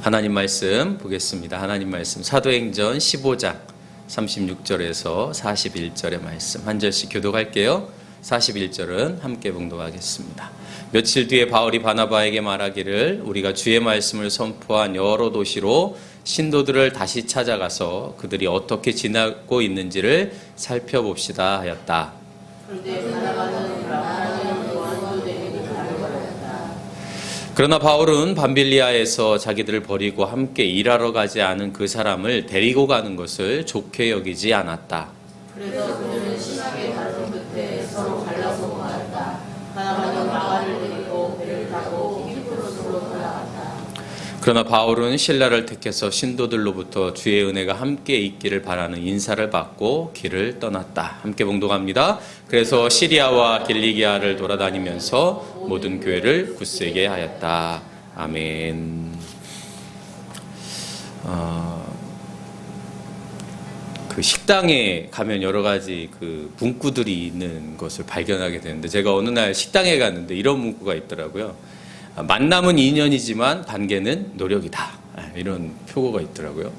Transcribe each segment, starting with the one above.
하나님 말씀 보겠습니다. 하나님 말씀 사도행전 15장 36절에서 41절의 말씀 한 절씩 교독할게요. 41절은 함께 봉독하겠습니다. 며칠 뒤에 바울이 바나바에게 말하기를 우리가 주의 말씀을 선포한 여러 도시로 신도들을 다시 찾아가서 그들이 어떻게 지내고 있는지를 살펴봅시다 하였다. 그러나 바울은 밤빌리아에서 자기들을 버리고 함께 일하러 가지 않은 그 사람을 데리고 가는 것을 좋게 여기지 않았다. 그래서 그들은 심하게 다툰 끝에 서로 갈라서 모았다. 바나바는 바울을 데리고 배를 타고 키프로스로 돌아갔다. 그러나 바울은 신라를 택해서 신도들로부터 주의 은혜가 함께 있기를 바라는 인사를 받고 길을 떠났다. 함께 봉독합니다. 그래서 시리아와 길리기아를 돌아다니면서 모든 교회를 굳세게 하였다. 아멘. 그 식당에 가면 여러 가지 그 문구들이 있는 것을 발견하게 되는데, 제가 어느 날 식당에 갔는데 이런 문구가 있더라고요. 만남은 인연이지만 관계는 노력이다. 이런 표고가 있더라고요.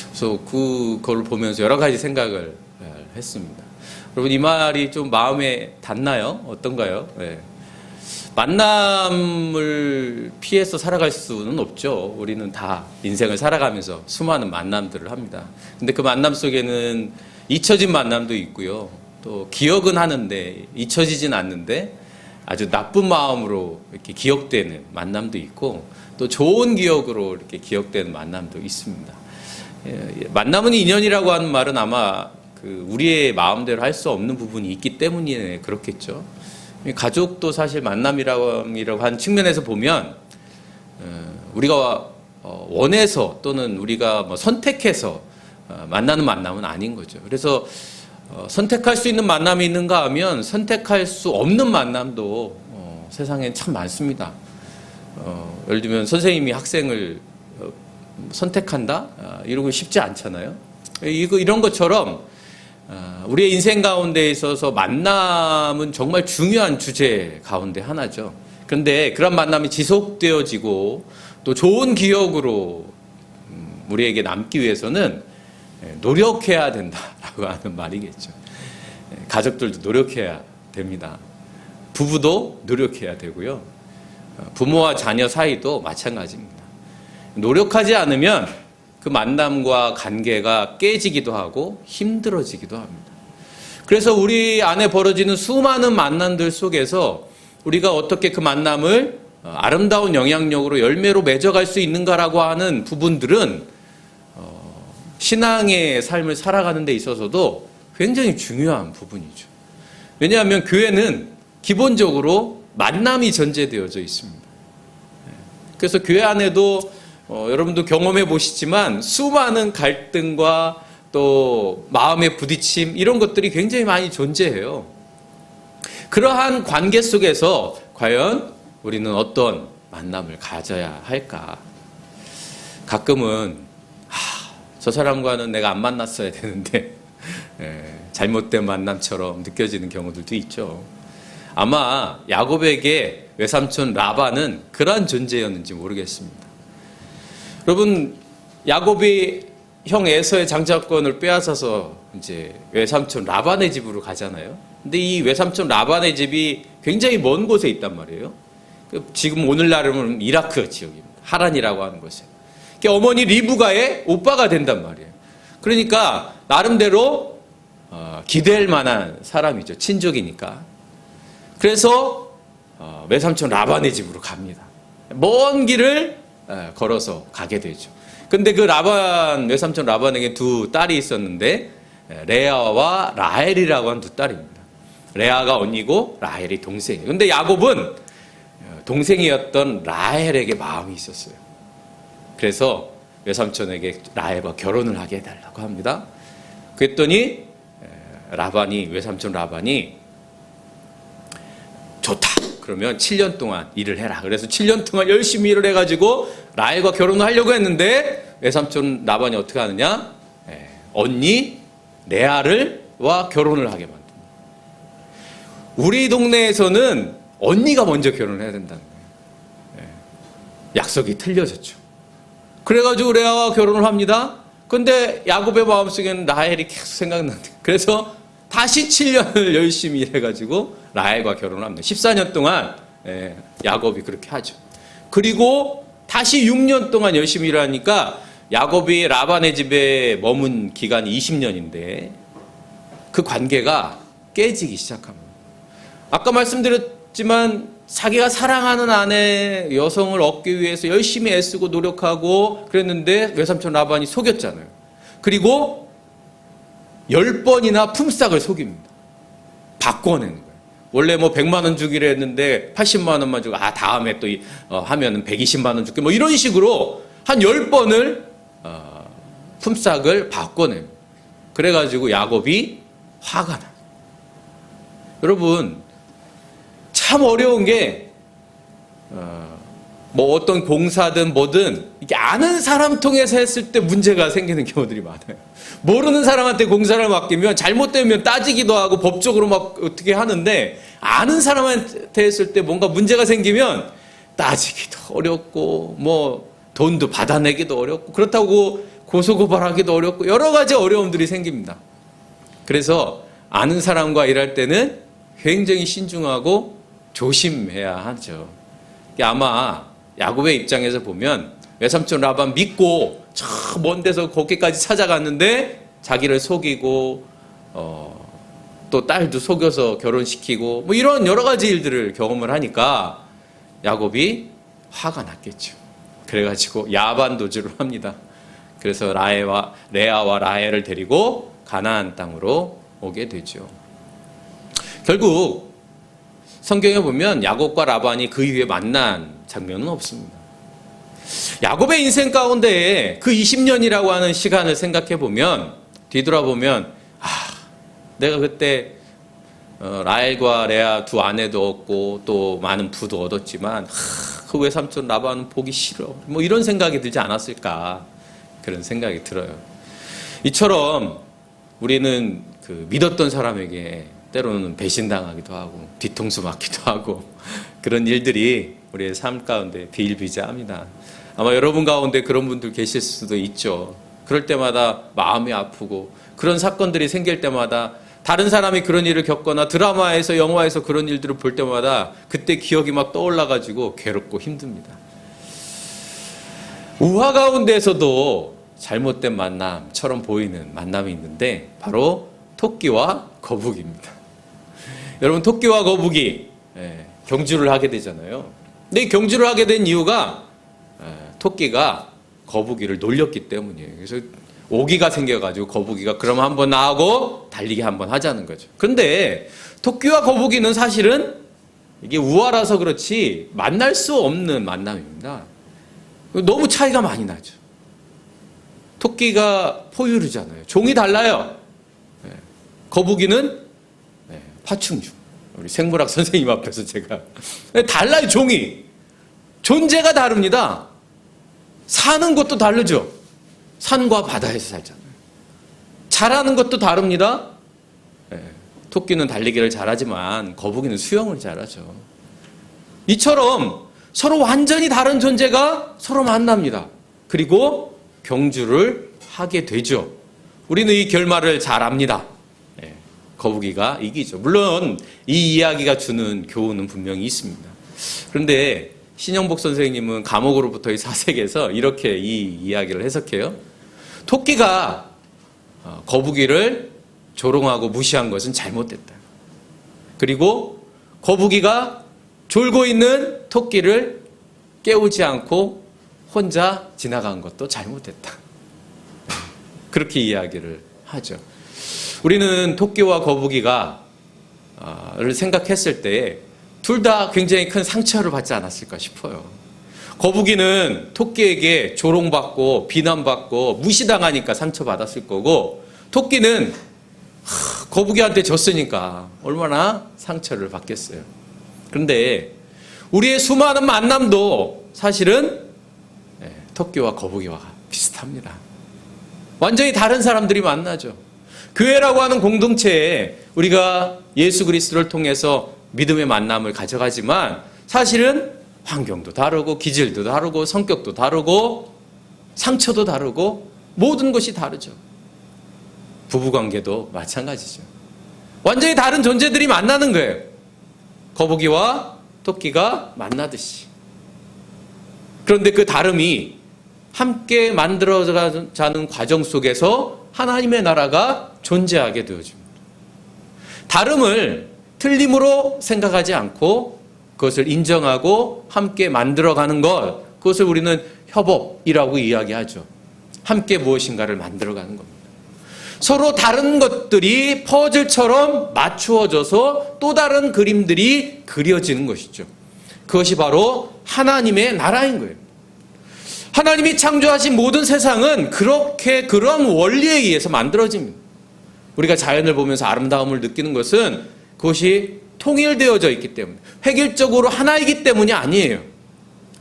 그래서 그걸 보면서 여러 가지 생각을 했습니다. 여러분, 이 말이 좀 마음에 닿나요? 어떤가요? 네. 만남을 피해서 살아갈 수는 없죠. 우리는 다 인생을 살아가면서 수많은 만남들을 합니다. 근데 그 만남 속에는 잊혀진 만남도 있고요. 또 기억은 하는데 잊혀지진 않는데 아주 나쁜 마음으로 이렇게 기억되는 만남도 있고, 또 좋은 기억으로 이렇게 기억되는 만남도 있습니다. 만남은 인연이라고 하는 말은 아마 우리의 마음대로 할 수 없는 부분이 있기 때문에 그렇겠죠. 가족도 사실 만남이라고 하는 측면에서 보면 우리가 원해서 또는 우리가 뭐 선택해서 만나는 만남은 아닌 거죠. 그래서 선택할 수 있는 만남이 있는가 하면 선택할 수 없는 만남도 세상엔 참 많습니다. 예를 들면 선생님이 학생을 선택한다? 이런 거 쉽지 않잖아요. 이런 것처럼 우리의 인생 가운데 있어서 만남은 정말 중요한 주제 가운데 하나죠. 그런데 그런 만남이 지속되어지고 또 좋은 기억으로 우리에게 남기 위해서는 노력해야 된다라고 하는 말이겠죠. 가족들도 노력해야 됩니다. 부부도 노력해야 되고요. 부모와 자녀 사이도 마찬가지입니다. 노력하지 않으면 그 만남과 관계가 깨지기도 하고 힘들어지기도 합니다. 그래서 우리 안에 벌어지는 수많은 만남들 속에서 우리가 어떻게 그 만남을 아름다운 영향력으로 열매로 맺어갈 수 있는가라고 하는 부분들은 신앙의 삶을 살아가는 데 있어서도 굉장히 중요한 부분이죠. 왜냐하면 교회는 기본적으로 만남이 전제되어져 있습니다. 그래서 교회 안에도 여러분도 경험해 보시지만 수많은 갈등과 또 마음의 부딪힘, 이런 것들이 굉장히 많이 존재해요. 그러한 관계 속에서 과연 우리는 어떤 만남을 가져야 할까? 가끔은 저 사람과는 내가 안 만났어야 되는데 잘못된 만남처럼 느껴지는 경우들도 있죠. 아마 야곱에게 외삼촌 라반은 그러한 존재였는지 모르겠습니다. 여러분, 야곱이 형 에서의 장자권을 빼앗아서 이제 외삼촌 라반의 집으로 가잖아요. 근데 이 외삼촌 라반의 집이 굉장히 먼 곳에 있단 말이에요. 지금 오늘날은 이라크 지역입니다. 하란이라고 하는 곳이에요. 어머니 리브가의 오빠가 된단 말이에요. 그러니까 나름대로 기댈 만한 사람이죠. 친족이니까. 그래서 외삼촌 라반의 집으로 갑니다. 먼 길을 걸어서 가게 되죠. 근데 그 외삼촌 라반에게 두 딸이 있었는데 레아와 라헬이라고 하는 두 딸입니다. 레아가 언니고 라헬이 동생이에요. 근데 야곱은 동생이었던 라헬에게 마음이 있었어요. 그래서 외삼촌에게 라헬과 결혼을 하게 해달라고 합니다. 그랬더니 외삼촌 라반이 좋다. 그러면 7년 동안 일을 해라. 그래서 7년 동안 열심히 일을 해가지고 라헬과 결혼을 하려고 했는데 외삼촌 라반이 어떻게 하느냐? 언니 레아와 결혼을 하게 만듭니다. 우리 동네에서는 언니가 먼저 결혼을 해야 된다는 거예요. 약속이 틀려졌죠. 그래가지고 레아와 결혼을 합니다. 근데 야곱의 마음속에는 라헬이 계속 생각나는데, 그래서 다시 7년을 열심히 일해가지고 라헬과 결혼을 합니다. 14년 동안 야곱이 그렇게 하죠. 그리고 다시 6년 동안 열심히 일하니까 야곱이 라반의 집에 머문 기간이 20년인데 그 관계가 깨지기 시작합니다. 아까 말씀드렸지만 자기가 사랑하는 아내 여성을 얻기 위해서 열심히 애쓰고 노력하고 그랬는데 외삼촌 라반이 속였잖아요. 그리고 10번이나 품삯을 속입니다. 바꿔내는 거예요. 원래 뭐 100만 원 주기로 했는데 80만 원만 주고 다음에 또 하면은 120만 원 줄게 뭐 이런 식으로 한 10번을 품삯을 바꿔냅니다. 그래가지고 야곱이 화가 나요. 여러분 참 어려운 게 뭐 어떤 공사든 뭐든 이게 아는 사람 통해서 했을 때 문제가 생기는 경우들이 많아요. 모르는 사람한테 공사를 맡기면 잘못되면 따지기도 하고 법적으로 막 어떻게 하는데 아는 사람한테 했을 때 뭔가 문제가 생기면 따지기도 어렵고 뭐 돈도 받아내기도 어렵고 그렇다고 고소고발하기도 어렵고 여러 가지 어려움들이 생깁니다. 그래서 아는 사람과 일할 때는 굉장히 신중하고 조심해야 하죠. 아마 야곱의 입장에서 보면 외삼촌 라반 믿고 저 먼 데서 거기까지 찾아갔는데 자기를 속이고 또 딸도 속여서 결혼시키고 뭐 이런 여러 가지 일들을 경험을 하니까 야곱이 화가 났겠죠. 그래가지고 야반도주를 합니다. 그래서 레아와 라헬을 데리고 가나안 땅으로 오게 되죠. 결국 성경에 보면 야곱과 라반이 그 이후에 만난 장면은 없습니다. 야곱의 인생 가운데 그 20년이라고 하는 시간을 생각해 보면 뒤돌아보면 내가 그때 라헬과 레아 두 아내도 얻고 또 많은 부도 얻었지만 그 외삼촌 라반은 보기 싫어 뭐 이런 생각이 들지 않았을까 그런 생각이 들어요. 이처럼 우리는 그 믿었던 사람에게 때로는 배신당하기도 하고 뒤통수 맞기도 하고 그런 일들이 우리의 삶 가운데 비일비재합니다. 아마 여러분 가운데 그런 분들 계실 수도 있죠. 그럴 때마다 마음이 아프고 그런 사건들이 생길 때마다 다른 사람이 그런 일을 겪거나 드라마에서 영화에서 그런 일들을 볼 때마다 그때 기억이 막 떠올라가지고 괴롭고 힘듭니다. 우화 가운데에서도 잘못된 만남처럼 보이는 만남이 있는데 바로 토끼와 거북이입니다. 여러분 토끼와 거북이 경주를 하게 되잖아요. 근데 이 경주를 하게 된 이유가 토끼가 거북이를 놀렸기 때문이에요. 그래서 오기가 생겨가지고 거북이가 그럼 한번 나하고 달리기 한번 하자는 거죠. 그런데 토끼와 거북이는 사실은 이게 우화라서 그렇지 만날 수 없는 만남입니다. 너무 차이가 많이 나죠. 토끼가 포유류잖아요. 종이 달라요. 거북이는 파충류. 우리 생물학 선생님 앞에서 제가 달라요. 종이. 존재가 다릅니다. 사는 것도 다르죠. 산과 바다에서 살잖아요. 잘하는 것도 다릅니다. 토끼는 달리기를 잘하지만 거북이는 수영을 잘하죠. 이처럼 서로 완전히 다른 존재가 서로 만납니다. 그리고 경주를 하게 되죠. 우리는 이 결말을 잘 압니다. 거북이가 이기죠. 물론 이 이야기가 주는 교훈은 분명히 있습니다. 그런데 신영복 선생님은 감옥으로부터의 사색에서 이렇게 이 이야기를 해석해요. 토끼가 거북이를 조롱하고 무시한 것은 잘못됐다. 그리고 거북이가 졸고 있는 토끼를 깨우지 않고 혼자 지나간 것도 잘못됐다. 그렇게 이야기를 하죠. 우리는 토끼와 거북이가 를 생각했을 때 둘 다 굉장히 큰 상처를 받지 않았을까 싶어요. 거북이는 토끼에게 조롱받고 비난받고 무시당하니까 상처받았을 거고 토끼는 거북이한테 졌으니까 얼마나 상처를 받겠어요. 그런데 우리의 수많은 만남도 사실은 토끼와 거북이와 비슷합니다. 완전히 다른 사람들이 만나죠. 교회라고 하는 공동체에 우리가 예수 그리스도를 통해서 믿음의 만남을 가져가지만 사실은 환경도 다르고 기질도 다르고 성격도 다르고 상처도 다르고 모든 것이 다르죠. 부부관계도 마찬가지죠. 완전히 다른 존재들이 만나는 거예요. 거북이와 토끼가 만나듯이. 그런데 그 다름이 함께 만들어가는 과정 속에서 하나님의 나라가 존재하게 되어집니다. 다름을 틀림으로 생각하지 않고 그것을 인정하고 함께 만들어가는 것, 그것을 우리는 협업이라고 이야기하죠. 함께 무엇인가를 만들어가는 겁니다. 서로 다른 것들이 퍼즐처럼 맞추어져서 또 다른 그림들이 그려지는 것이죠. 그것이 바로 하나님의 나라인 거예요. 하나님이 창조하신 모든 세상은 그런 원리에 의해서 만들어집니다. 우리가 자연을 보면서 아름다움을 느끼는 것은 그것이 통일되어져 있기 때문에, 획일적으로 하나이기 때문이 아니에요.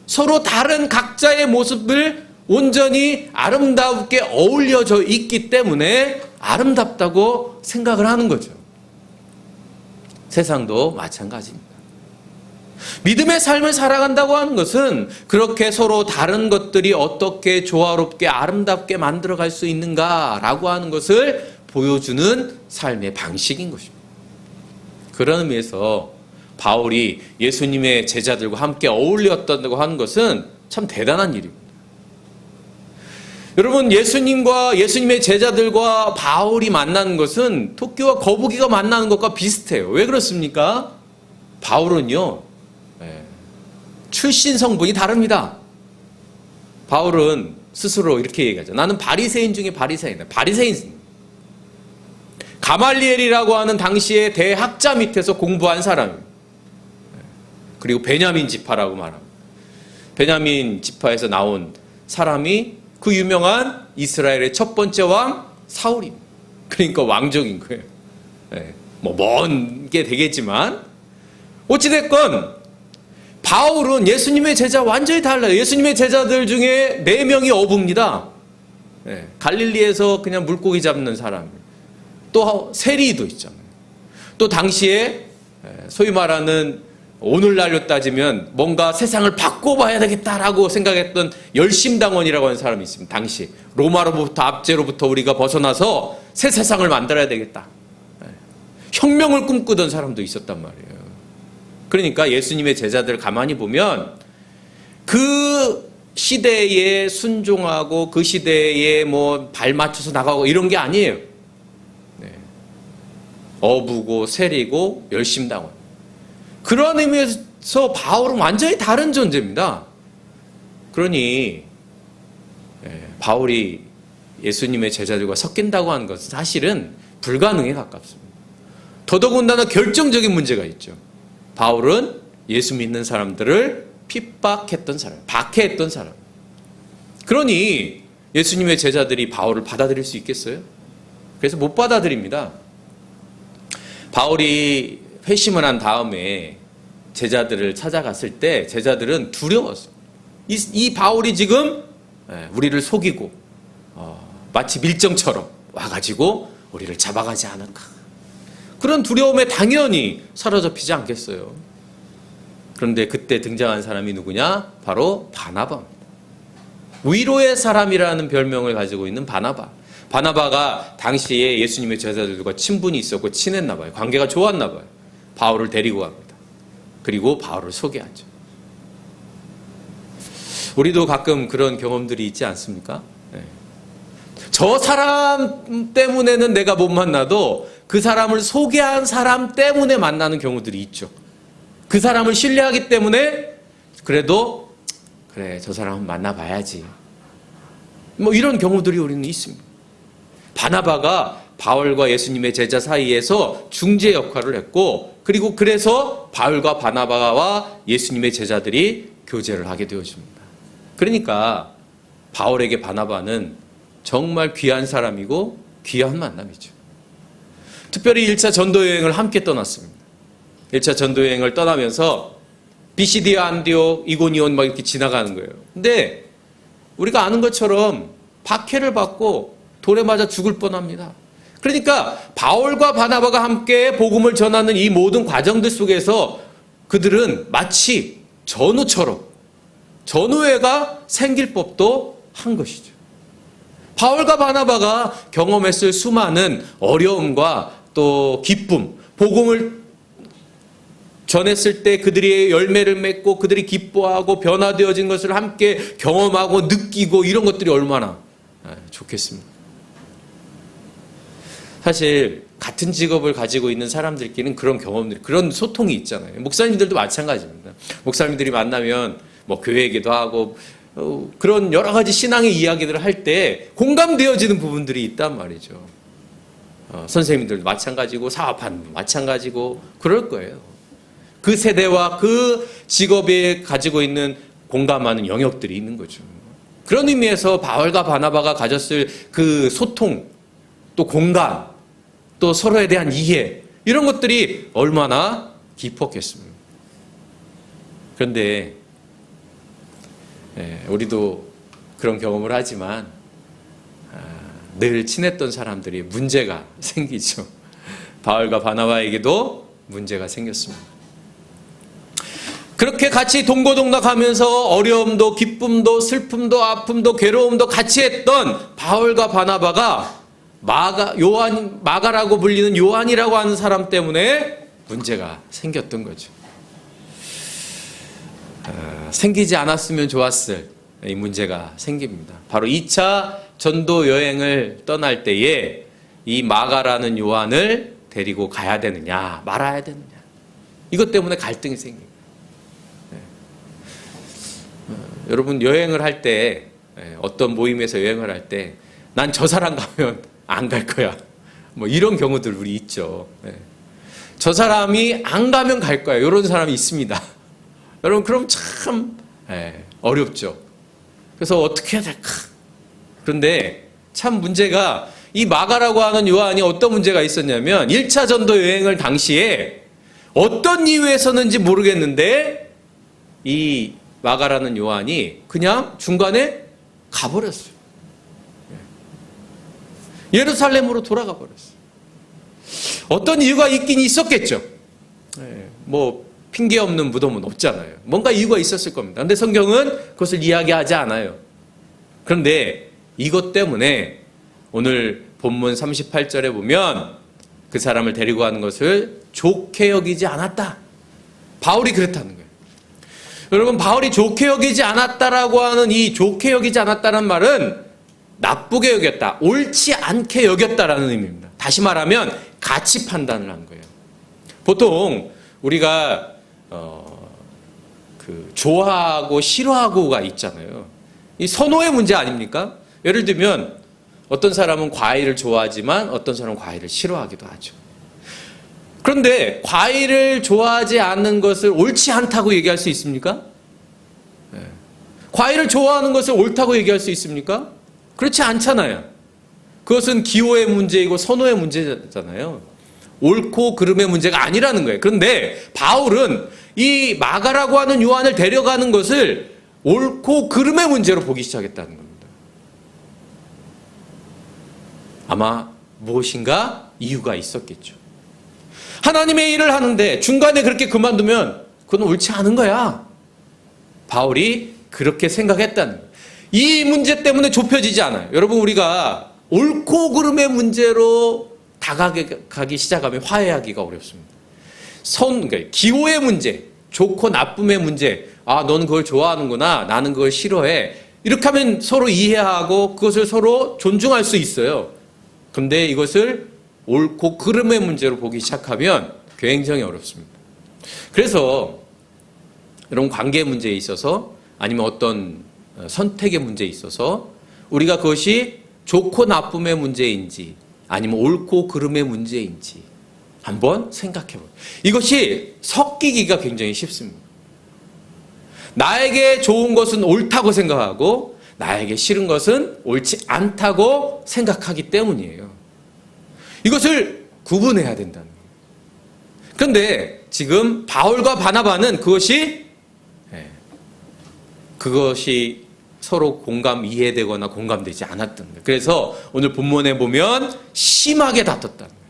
서로 다른 각자의 모습을 온전히 아름답게 어울려져 있기 때문에 아름답다고 생각을 하는 거죠. 세상도 마찬가지입니다. 믿음의 삶을 살아간다고 하는 것은 그렇게 서로 다른 것들이 어떻게 조화롭게 아름답게 만들어갈 수 있는가라고 하는 것을 보여주는 삶의 방식인 것입니다. 그런 의미에서 바울이 예수님의 제자들과 함께 어울렸다고 하는 것은 참 대단한 일입니다. 여러분, 예수님의 제자들과 바울이 만나는 것은 토끼와 거북이가 만나는 것과 비슷해요. 왜 그렇습니까? 바울은요, 출신 성분이 다릅니다. 바울은 스스로 이렇게 얘기하죠. 나는 바리새인 중에 바리새인이다. 바리새인. 가말리엘이라고 하는 당시의 대학자 밑에서 공부한 사람입니다. 그리고 베냐민 지파라고 말합니다. 베냐민 지파에서 나온 사람이 그 유명한 이스라엘의 첫 번째 왕 사울입니다. 그러니까 왕족인 거예요. 먼 게 되겠지만 어찌됐건 바울은 예수님의 제자 완전히 달라요. 예수님의 제자들 중에 4명이 어부입니다. 갈릴리에서 그냥 물고기 잡는 사람. 또 세리도 있잖아요. 또 당시에 소위 말하는 오늘날로 따지면 뭔가 세상을 바꿔봐야 되겠다라고 생각했던 열심당원이라고 하는 사람이 있습니다. 당시 로마로부터 압제로부터 우리가 벗어나서 새 세상을 만들어야 되겠다. 혁명을 꿈꾸던 사람도 있었단 말이에요. 그러니까 예수님의 제자들 가만히 보면 그 시대에 순종하고 그 시대에 발 맞춰서 나가고 이런 게 아니에요. 어부고 세리고 열심당원. 그런 의미에서 바울은 완전히 다른 존재입니다. 그러니 바울이 예수님의 제자들과 섞인다고 하는 것은 사실은 불가능에 가깝습니다. 더더군다나 결정적인 문제가 있죠. 바울은 예수 믿는 사람들을 핍박했던 사람, 박해했던 사람. 그러니 예수님의 제자들이 바울을 받아들일 수 있겠어요? 그래서 못 받아들입니다. 바울이 회심을 한 다음에 제자들을 찾아갔을 때 제자들은 두려웠어요. 이 바울이 지금 우리를 속이고 마치 밀정처럼 와가지고 우리를 잡아가지 않을까. 그런 두려움에 당연히 사로잡히지 않겠어요. 그런데 그때 등장한 사람이 누구냐? 바로 바나바입니다. 위로의 사람이라는 별명을 가지고 있는 바나바. 바나바가 당시에 예수님의 제자들과 친분이 있었고 친했나 봐요. 관계가 좋았나 봐요. 바울을 데리고 갑니다. 그리고 바울을 소개하죠. 우리도 가끔 그런 경험들이 있지 않습니까? 저 사람 때문에는 내가 못 만나도 그 사람을 소개한 사람 때문에 만나는 경우들이 있죠. 그 사람을 신뢰하기 때문에 그래도 그래, 저 사람은 만나봐야지. 이런 경우들이 우리는 있습니다. 바나바가 바울과 예수님의 제자 사이에서 중재 역할을 했고, 그리고 그래서 바울과 바나바와 예수님의 제자들이 교제를 하게 되어집니다. 그러니까 바울에게 바나바는 정말 귀한 사람이고 귀한 만남이죠. 특별히 1차 전도여행을 함께 떠났습니다. 1차 전도여행을 떠나면서 비시디아, 안디옥, 이고니온 이렇게 지나가는 거예요. 근데 우리가 아는 것처럼 박해를 받고 돌에 맞아 죽을 뻔합니다. 그러니까 바울과 바나바가 함께 복음을 전하는 이 모든 과정들 속에서 그들은 마치 전우처럼, 전우회가 생길 법도 한 것이죠. 바울과 바나바가 경험했을 수많은 어려움과 또 기쁨, 복음을 전했을 때 그들이 열매를 맺고 그들이 기뻐하고 변화되어진 것을 함께 경험하고 느끼고 이런 것들이 얼마나 좋겠습니까? 사실 같은 직업을 가지고 있는 사람들끼리는 그런 경험들이, 그런 소통이 있잖아요. 목사님들도 마찬가지입니다. 목사님들이 만나면 뭐 교회 얘기도 하고 그런 여러 가지 신앙의 이야기들을 할 때 공감되어지는 부분들이 있단 말이죠. 선생님들도 마찬가지고 사업하는 분도 마찬가지고 그럴 거예요. 그 세대와 그 직업에 가지고 있는 공감하는 영역들이 있는 거죠. 그런 의미에서 바울과 바나바가 가졌을 그 소통, 또 공감, 또 서로에 대한 이해, 이런 것들이 얼마나 깊었겠습니까? 그런데 우리도 그런 경험을 하지만 늘 친했던 사람들이 문제가 생기죠. 바울과 바나바에게도 문제가 생겼습니다. 그렇게 같이 동고동락하면서 어려움도 기쁨도 슬픔도 아픔도 괴로움도 같이 했던 바울과 바나바가 마가라고 불리는 요한이라고 하는 사람 때문에 문제가 생겼던 거죠. 생기지 않았으면 좋았을 이 문제가 생깁니다. 바로 2차 전도 여행을 떠날 때에 이 마가라는 요한을 데리고 가야 되느냐 말아야 되느냐, 이것 때문에 갈등이 생깁니다. 여러분 여행을 할 때, 어떤 모임에서 여행을 할 때 난 저 사람 가면 안 갈 거야, 뭐 이런 경우들 우리 있죠. 저 사람이 안 가면 갈 거야, 이런 사람이 있습니다. 여러분 그럼 참 어렵죠. 그래서 어떻게 해야 될까? 그런데 참 문제가, 이 마가라고 하는 요한이 어떤 문제가 있었냐면 1차 전도 여행을 당시에 어떤 이유에서는지 모르겠는데 이 마가라는 요한이 그냥 중간에 가버렸어요. 예루살렘으로 돌아가 버렸어요. 어떤 이유가 있긴 있었겠죠. 뭐 핑계 없는 무덤은 없잖아요. 뭔가 이유가 있었을 겁니다. 그런데 성경은 그것을 이야기하지 않아요. 그런데 이것 때문에 오늘 본문 38절에 보면 그 사람을 데리고 가는 것을 좋게 여기지 않았다. 바울이 그랬다는 거예요. 여러분, 바울이 좋게 여기지 않았다라고 하는 이 좋게 여기지 않았다는 말은 나쁘게 여겼다, 옳지 않게 여겼다라는 의미입니다. 다시 말하면 가치 판단을 한 거예요. 보통 우리가 좋아하고 싫어하고가 있잖아요. 이 선호의 문제 아닙니까? 예를 들면 어떤 사람은 과일을 좋아하지만 어떤 사람은 과일을 싫어하기도 하죠. 그런데 과일을 좋아하지 않는 것을 옳지 않다고 얘기할 수 있습니까? 과일을 좋아하는 것을 옳다고 얘기할 수 있습니까? 그렇지 않잖아요. 그것은 기호의 문제이고 선호의 문제잖아요. 옳고 그름의 문제가 아니라는 거예요. 그런데 바울은 이 마가라고 하는 요한을 데려가는 것을 옳고 그름의 문제로 보기 시작했다는 겁니다. 아마 무엇인가 이유가 있었겠죠. 하나님의 일을 하는데 중간에 그렇게 그만두면 그건 옳지 않은 거야. 바울이 그렇게 생각했다는 거예요. 이 문제 때문에 좁혀지지 않아요. 여러분, 우리가 옳고 그름의 문제로 다가가기 시작하면 화해하기가 어렵습니다. 그러니까 기호의 문제, 좋고 나쁨의 문제, 아, 너는 그걸 좋아하는구나, 나는 그걸 싫어해, 이렇게 하면 서로 이해하고 그것을 서로 존중할 수 있어요. 그런데 이것을 옳고 그름의 문제로 보기 시작하면 굉장히 어렵습니다. 그래서 이런 관계 문제에 있어서, 아니면 어떤 선택의 문제에 있어서 우리가 그것이 좋고 나쁨의 문제인지 아니면 옳고 그름의 문제인지 한번 생각해보세요. 이것이 섞이기가 굉장히 쉽습니다. 나에게 좋은 것은 옳다고 생각하고 나에게 싫은 것은 옳지 않다고 생각하기 때문이에요. 이것을 구분해야 된다는 거예요. 그런데 지금 바울과 바나바는 그것이 서로 이해되거나 공감되지 않았던 거예요. 그래서 오늘 본문에 보면 심하게 다퉜다는 거예요.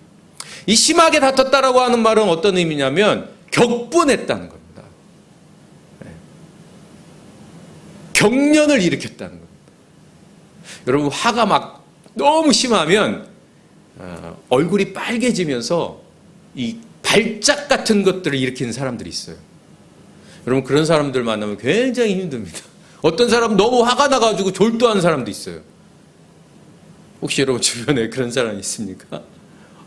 이 심하게 다퉜다라고 하는 말은 어떤 의미냐면 격분했다는 겁니다. 격련을 일으켰다는 겁니다. 여러분 화가 막 너무 심하면 얼굴이 빨개지면서 이 발작 같은 것들을 일으키는 사람들이 있어요. 여러분 그런 사람들 만나면 굉장히 힘듭니다. 어떤 사람 너무 화가 나가지고 졸도하는 사람도 있어요. 혹시 여러분 주변에 그런 사람 있습니까?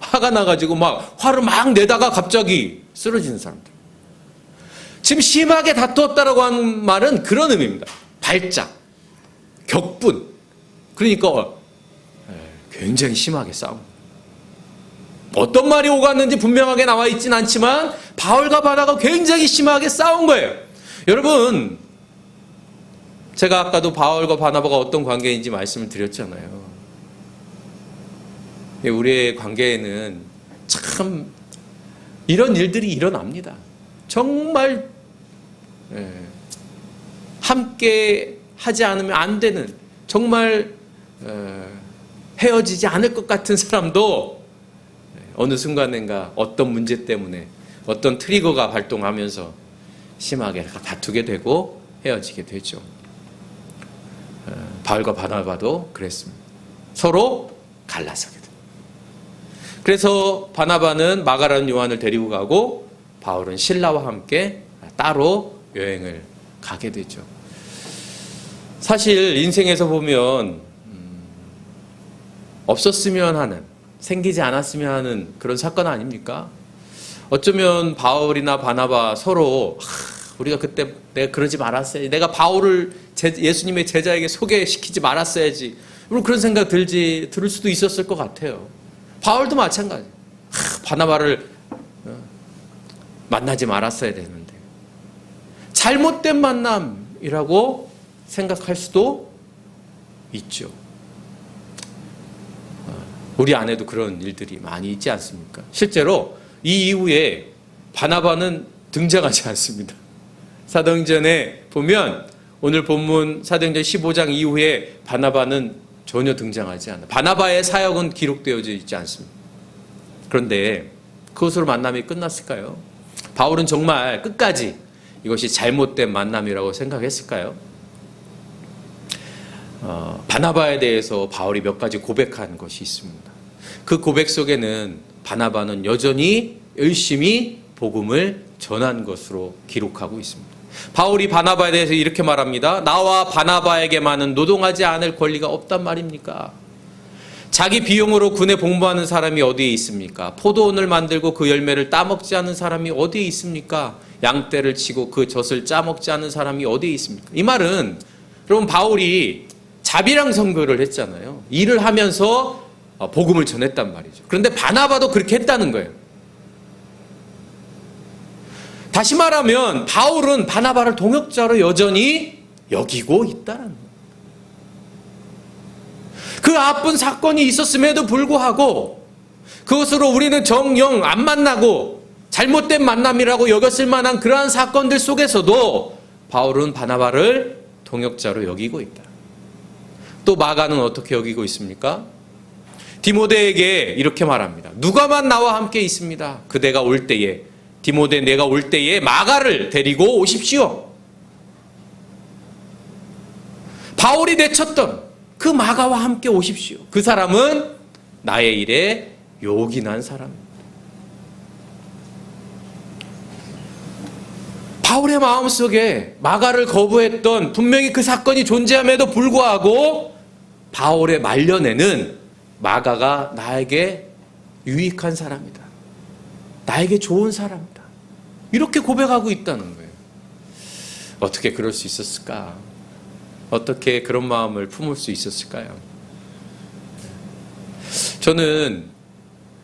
화가 나가지고 막 화를 막 내다가 갑자기 쓰러지는 사람들. 지금 심하게 다투었다라고 하는 말은 그런 의미입니다. 발작, 격분. 그러니까 굉장히 심하게 싸움. 어떤 말이 오갔는지 분명하게 나와 있진 않지만 바울과 바나바가 굉장히 심하게 싸운 거예요. 여러분, 제가 아까도 바울과 바나바가 어떤 관계인지 말씀을 드렸잖아요. 우리의 관계에는 참 이런 일들이 일어납니다. 정말 함께 하지 않으면 안 되는, 정말 헤어지지 않을 것 같은 사람도 어느 순간인가 어떤 문제 때문에 어떤 트리거가 발동하면서 심하게 다투게 되고 헤어지게 되죠. 바울과 바나바도 그랬습니다. 서로 갈라서게 됩니다. 그래서 바나바는 마가라는 요한을 데리고 가고 바울은 실라와 함께 따로 여행을 가게 되죠. 사실 인생에서 보면 없었으면 하는, 생기지 않았으면 하는 그런 사건 아닙니까? 어쩌면 바울이나 바나바 서로 우리가 그때 내가 그러지 말았어야지, 내가 바울을 예수님의 제자에게 소개시키지 말았어야지, 그런 생각 들을 수도 있었을 것 같아요. 바울도 마찬가지. 바나바를 만나지 말았어야 되는데, 잘못된 만남이라고 생각할 수도 있죠. 우리 안에도 그런 일들이 많이 있지 않습니까? 실제로 이 이후에 바나바는 등장하지 않습니다. 사도행전에 보면 오늘 본문 사도행전 15장 이후에 바나바는 전혀 등장하지 않아요. 바나바의 사역은 기록되어져 있지 않습니다. 그런데 그것으로 만남이 끝났을까요? 바울은 정말 끝까지 이것이 잘못된 만남이라고 생각했을까요? 바나바에 대해서 바울이 몇 가지 고백한 것이 있습니다. 그 고백 속에는 바나바는 여전히 열심히 복음을 전한 것으로 기록하고 있습니다. 바울이 바나바에 대해서 이렇게 말합니다. 나와 바나바에게만은 노동하지 않을 권리가 없단 말입니까? 자기 비용으로 군에 복무하는 사람이 어디에 있습니까? 포도원을 만들고 그 열매를 따먹지 않은 사람이 어디에 있습니까? 양떼를 치고 그 젖을 짜먹지 않은 사람이 어디에 있습니까? 이 말은 여러분 바울이 자비랑 선교를 했잖아요. 일을 하면서 복음을 전했단 말이죠. 그런데 바나바도 그렇게 했다는 거예요. 다시 말하면 바울은 바나바를 동역자로 여전히 여기고 있다는 거예요. 그 나쁜 사건이 있었음에도 불구하고 그것으로 우리는 정녕 안 만나고 잘못된 만남이라고 여겼을 만한 그러한 사건들 속에서도 바울은 바나바를 동역자로 여기고 있다. 또 마가는 어떻게 여기고 있습니까? 디모데에게 이렇게 말합니다. 누가만 나와 함께 있습니다. 그대가 올 때에, 디모데 내가 올 때에 마가를 데리고 오십시오. 바울이 내쳤던 그 마가와 함께 오십시오. 그 사람은 나의 일에 요긴한 사람입니다. 바울의 마음속에 마가를 거부했던 분명히 그 사건이 존재함에도 불구하고 바울의 말년에는 마가가 나에게 유익한 사람이다. 나에게 좋은 사람이다. 이렇게 고백하고 있다는 거예요. 어떻게 그럴 수 있었을까? 어떻게 그런 마음을 품을 수 있었을까요? 저는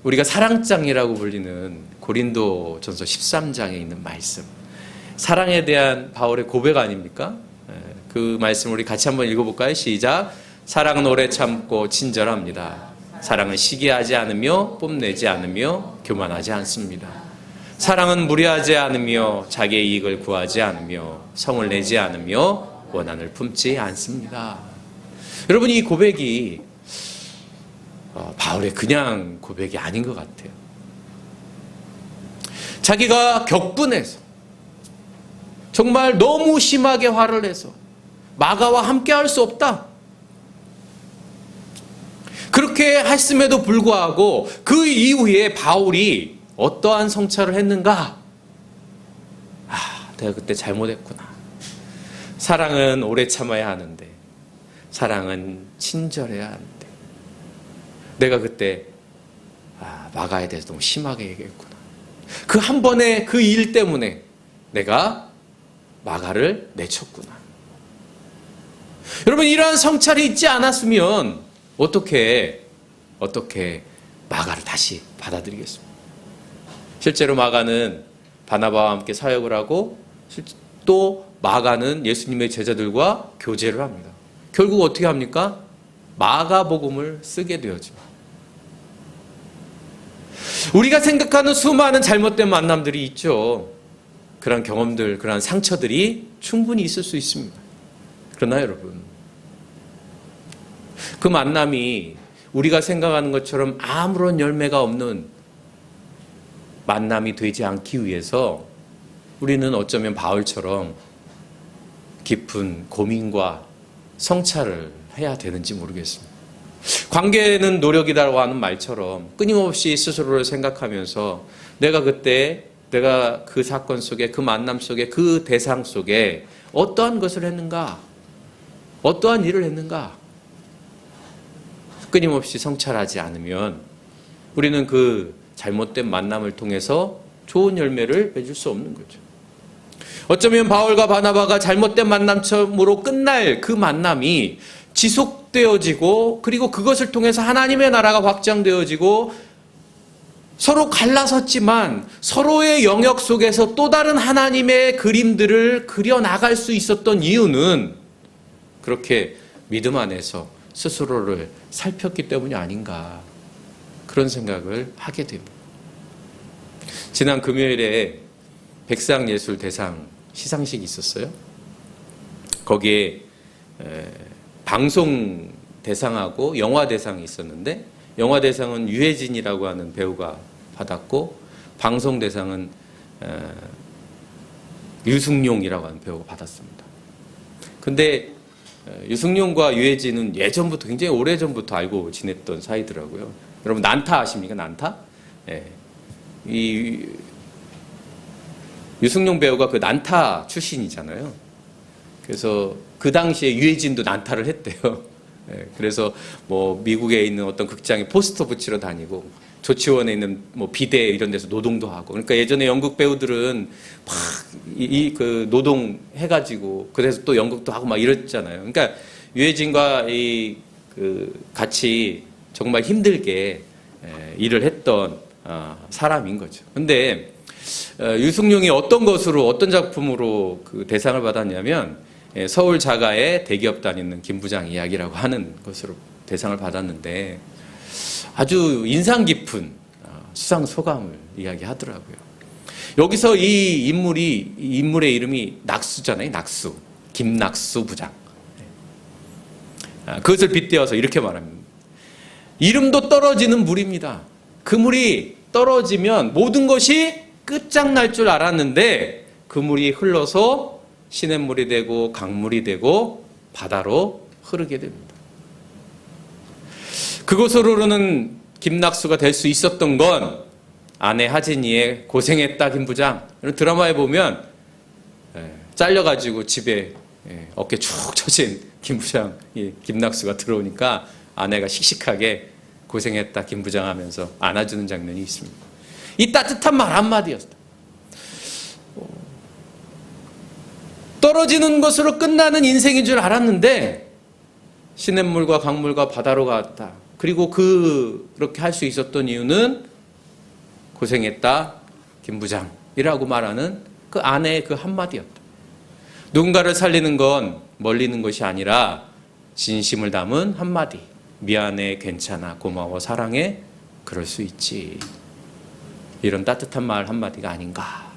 우리가 사랑장이라고 불리는 고린도전서 13장에 있는 말씀, 사랑에 대한 바울의 고백 아닙니까? 그 말씀 우리 같이 한번 읽어볼까요? 시작. 사랑은 오래 참고 친절합니다. 사랑은 시기하지 않으며 뽐내지 않으며 교만하지 않습니다. 사랑은 무례하지 않으며 자기의 이익을 구하지 않으며 성을 내지 않으며 원한을 품지 않습니다. 여러분, 이 고백이 바울의 그냥 고백이 아닌 것 같아요. 자기가 격분해서 정말 너무 심하게 화를 내서 마가와 함께 할 수 없다. 그렇게 했음에도 불구하고 그 이후에 바울이 어떠한 성찰을 했는가? 내가 그때 잘못했구나. 사랑은 오래 참아야 하는데, 사랑은 친절해야 하는데, 내가 그때 마가에 대해서 너무 심하게 얘기했구나. 그 한 번의 그 일 때문에 내가 마가를 내쳤구나. 여러분, 이러한 성찰이 있지 않았으면 어떻게 마가를 다시 받아들이겠습니까? 실제로 마가는 바나바와 함께 사역을 하고 또 마가는 예수님의 제자들과 교제를 합니다. 결국 어떻게 합니까? 마가복음을 쓰게 되었죠. 우리가 생각하는 수많은 잘못된 만남들이 있죠. 그런 경험들, 그런 상처들이 충분히 있을 수 있습니다. 그러나 여러분, 그 만남이 우리가 생각하는 것처럼 아무런 열매가 없는 만남이 되지 않기 위해서 우리는 어쩌면 바울처럼 깊은 고민과 성찰을 해야 되는지 모르겠습니다. 관계는 노력이라고 하는 말처럼 끊임없이 스스로를 생각하면서 내가 그 사건 속에, 그 만남 속에, 그 대상 속에 어떠한 것을 했는가? 어떠한 일을 했는가? 끊임없이 성찰하지 않으면 우리는 그 잘못된 만남을 통해서 좋은 열매를 맺을 수 없는 거죠. 어쩌면 바울과 바나바가 잘못된 만남으로 끝날 그 만남이 지속되어지고, 그리고 그것을 통해서 하나님의 나라가 확장되어지고, 서로 갈라섰지만 서로의 영역 속에서 또 다른 하나님의 그림들을 그려나갈 수 있었던 이유는 그렇게 믿음 안에서 스스로를 살폈기 때문이 아닌가, 그런 생각을 하게 됩니다. 지난 금요일에 백상예술대상 시상식이 있었어요. 거기에 방송 대상하고 영화 대상이 있었는데, 영화 대상은 유해진이라고 하는 배우가 받았고, 방송 대상은 유승용이라고 하는 배우가 받았습니다. 근데 유승용과 유해진은 예전부터, 굉장히 오래전부터 알고 지냈던 사이더라고요. 여러분, 난타 아십니까? 난타? 예. 이 유승용 배우가 그 난타 출신이잖아요. 그래서 그 당시에 유해진도 난타를 했대요. 예. 그래서 뭐 미국에 있는 어떤 극장에 포스터 붙이러 다니고, 조치원에 있는 뭐 비대 이런 데서 노동도 하고. 그러니까 예전에 연극 배우들은 막 그 노동 해가지고 그래서 또 연극도 하고 막 이랬잖아요. 그러니까 유해진과 같이 정말 힘들게 일을 했던 사람인 거죠. 근데 유승용이 어떤 것으로, 어떤 작품으로 그 대상을 받았냐면, 서울 자가의 대기업 다니는 김 부장 이야기라고 하는 것으로 대상을 받았는데, 아주 인상 깊은 수상 소감을 이야기하더라고요. 여기서 이 인물의 이름이 낙수잖아요. 낙수. 김낙수 부장. 그것을 빗대어서 이렇게 말합니다. 이름도 떨어지는 물입니다. 그 물이 떨어지면 모든 것이 끝장날 줄 알았는데, 그 물이 흘러서 시냇물이 되고 강물이 되고 바다로 흐르게 됩니다. 그곳으로 흐르는 김낙수가 될 수 있었던 건 아내 하진이의 고생했다 김 부장. 드라마에 보면 잘려가지고 집에 어깨 축 처진 김 부장, 김낙수가 들어오니까 아내가 씩씩하게 고생했다 김 부장 하면서 안아주는 장면이 있습니다. 이 따뜻한 말 한마디였다. 떨어지는 것으로 끝나는 인생인 줄 알았는데 시냇물과 강물과 바다로 갔다. 그리고 그렇게 할 수 있었던 이유는 고생했다 김 부장이라고 말하는 그 아내의 그 한마디였다. 누군가를 살리는 건 멀리 있는 것이 아니라 진심을 담은 한마디. 미안해, 괜찮아, 고마워, 사랑해, 그럴 수 있지. 이런 따뜻한 말 한마디가 아닌가,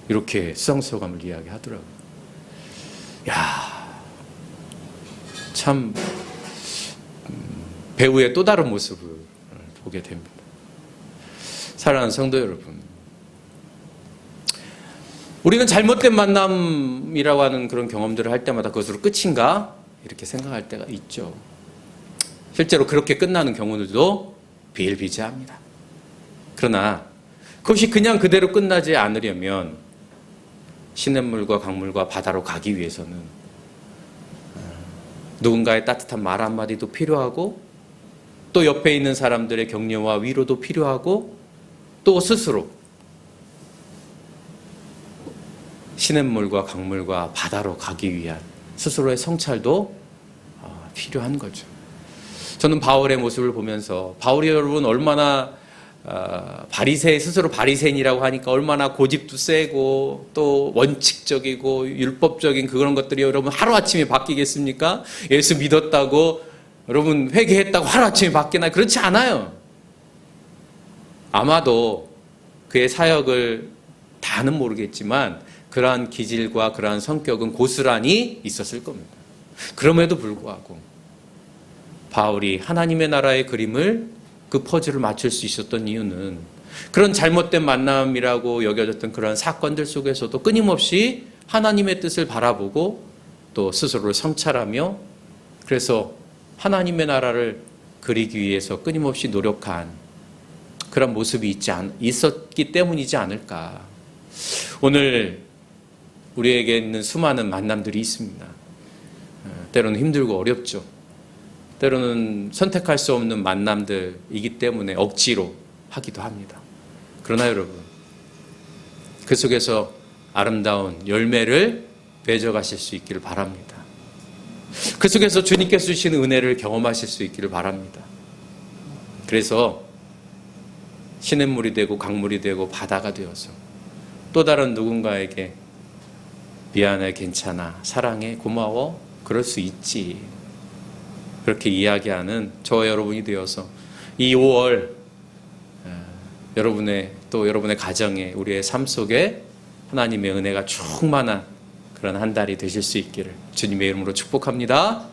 이렇게 수상소감을 이야기하더라고요. 야, 참 배우의 또 다른 모습을 보게 됩니다. 사랑하는 성도 여러분, 우리는 잘못된 만남이라고 하는 그런 경험들을 할 때마다 그것으로 끝인가? 이렇게 생각할 때가 있죠. 실제로 그렇게 끝나는 경우들도 비일비재합니다. 그러나 그것이 그냥 그대로 끝나지 않으려면 시냇물과 강물과 바다로 가기 위해서는 누군가의 따뜻한 말 한마디도 필요하고 또 옆에 있는 사람들의 격려와 위로도 필요하고 또 스스로 시냇물과 강물과 바다로 가기 위한 스스로의 성찰도 필요한 거죠. 저는 바울의 모습을 보면서 바울이 여러분 얼마나 스스로 바리새인이라고 하니까 얼마나 고집도 세고 또 원칙적이고 율법적인 그런 것들이 여러분 하루아침에 바뀌겠습니까? 예수 믿었다고 여러분 회개했다고 하루아침에 바뀌나? 그렇지 않아요. 아마도 그의 사역을 다는 모르겠지만 그러한 기질과 그러한 성격은 고스란히 있었을 겁니다. 그럼에도 불구하고 바울이 하나님의 나라의 그림을 그 퍼즐을 맞출 수 있었던 이유는 그런 잘못된 만남이라고 여겨졌던 그런 사건들 속에서도 끊임없이 하나님의 뜻을 바라보고 또 스스로를 성찰하며 그래서 하나님의 나라를 그리기 위해서 끊임없이 노력한 그런 모습이 있었기 때문이지 않을까. 오늘 우리에게 있는 수많은 만남들이 있습니다. 때로는 힘들고 어렵죠. 때로는 선택할 수 없는 만남들이기 때문에 억지로 하기도 합니다. 그러나 여러분, 그 속에서 아름다운 열매를 맺어가실 수 있기를 바랍니다. 그 속에서 주님께서 주시는 은혜를 경험하실 수 있기를 바랍니다. 그래서 시냇물이 되고 강물이 되고 바다가 되어서 또 다른 누군가에게 미안해, 괜찮아, 사랑해, 고마워, 그럴 수 있지. 그렇게 이야기하는 저와 여러분이 되어서 이 5월 여러분의 가정에 우리의 삶 속에 하나님의 은혜가 충만한 그런 한 달이 되실 수 있기를 주님의 이름으로 축복합니다.